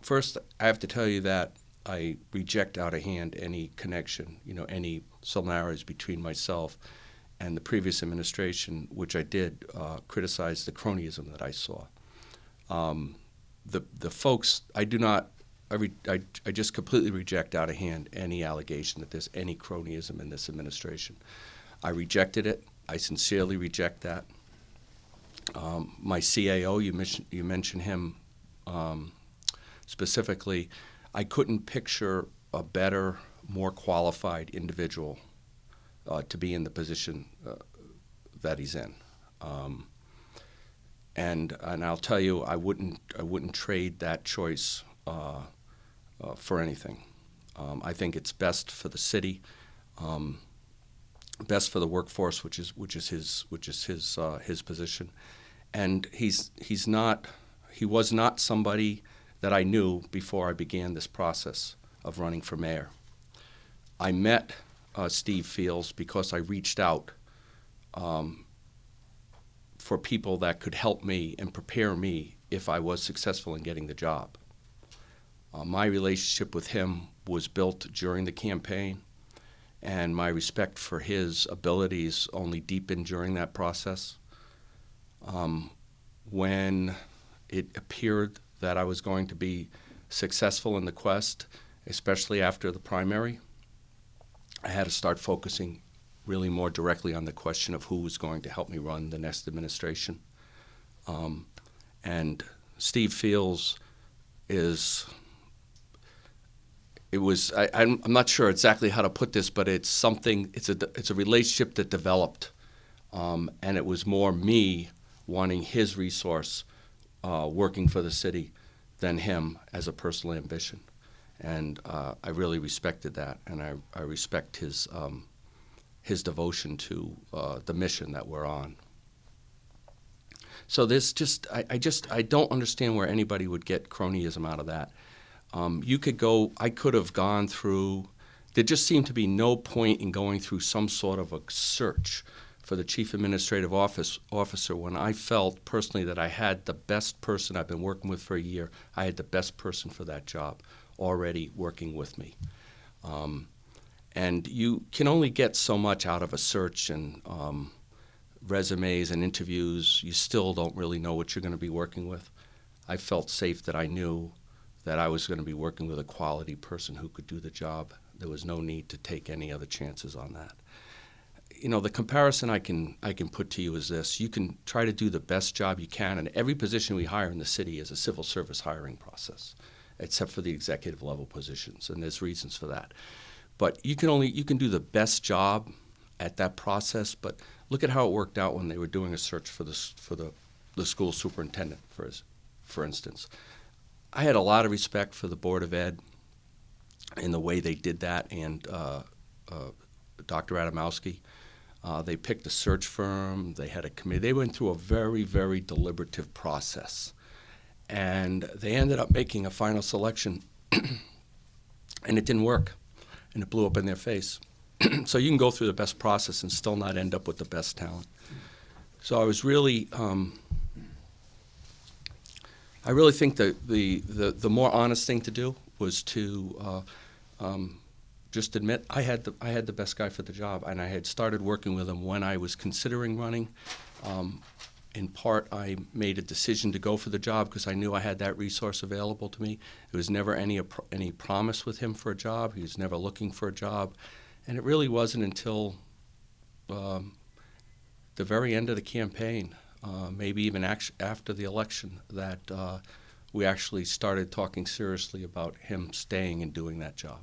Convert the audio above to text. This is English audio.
First, I have to tell you that I reject out of hand any connection, any similarities between myself and the previous administration, which I did criticize the cronyism that I saw. The folks, I do not, I just completely reject out of hand any allegation that there's any cronyism in this administration. I rejected it. I sincerely reject that. My CAO, you mentioned him specifically. I couldn't picture a better, more qualified individual to be in the position that he's in. And I'll tell you, I wouldn't trade that choice for anything. I think it's best for the city, best for the workforce, which is his position. And he was not somebody that I knew before I began this process of running for mayor. I met Steve Fields because I reached out for people that could help me and prepare me if I was successful in getting the job. My relationship with him was built during the campaign, and my respect for his abilities only deepened during that process. When it appeared that I was going to be successful in the quest, especially after the primary, I had to start focusing really more directly on the question of who was going to help me run the next administration. And Steve Fields I'm not sure exactly how to put this, but it's a relationship that developed, and it was more me wanting his resource working for the city than him as a personal ambition. And I really respected that, and I respect his devotion to the mission that we're on. So there's I don't understand where anybody would get cronyism out of that. I could have gone through, there just seemed to be no point in going through some sort of a search for the chief administrative officer when I felt personally that I had the best person. I've been working with for a year. I had the best person for that job already working with me. And you can only get so much out of a search and resumes and interviews. You still don't really know what you're going to be working with. I felt safe that I knew that I was going to be working with a quality person who could do the job. There was no need to take any other chances on that. The comparison I can put to you is this. You can try to do the best job you can, and every position we hire in the city is a civil service hiring process, except for the executive level positions, and there's reasons for that. But you can do the best job at that process, but look at how it worked out when they were doing a search for the school superintendent, for instance. I had a lot of respect for the Board of Ed in the way they did that, and Dr. Adamowski. They picked a search firm. They had a committee. They went through a very, very deliberative process, and they ended up making a final selection, and it didn't work, and it blew up in their face. So you can go through the best process and still not end up with the best talent. So I was really, I really think that the more honest thing to do was to just admit I had the best guy for the job, and I had started working with him when I was considering running. In part, I made a decision to go for the job because I knew I had that resource available to me. There was never any promise with him for a job. He was never looking for a job, and it really wasn't until the very end of the campaign, maybe even after the election, that we actually started talking seriously about him staying and doing that job.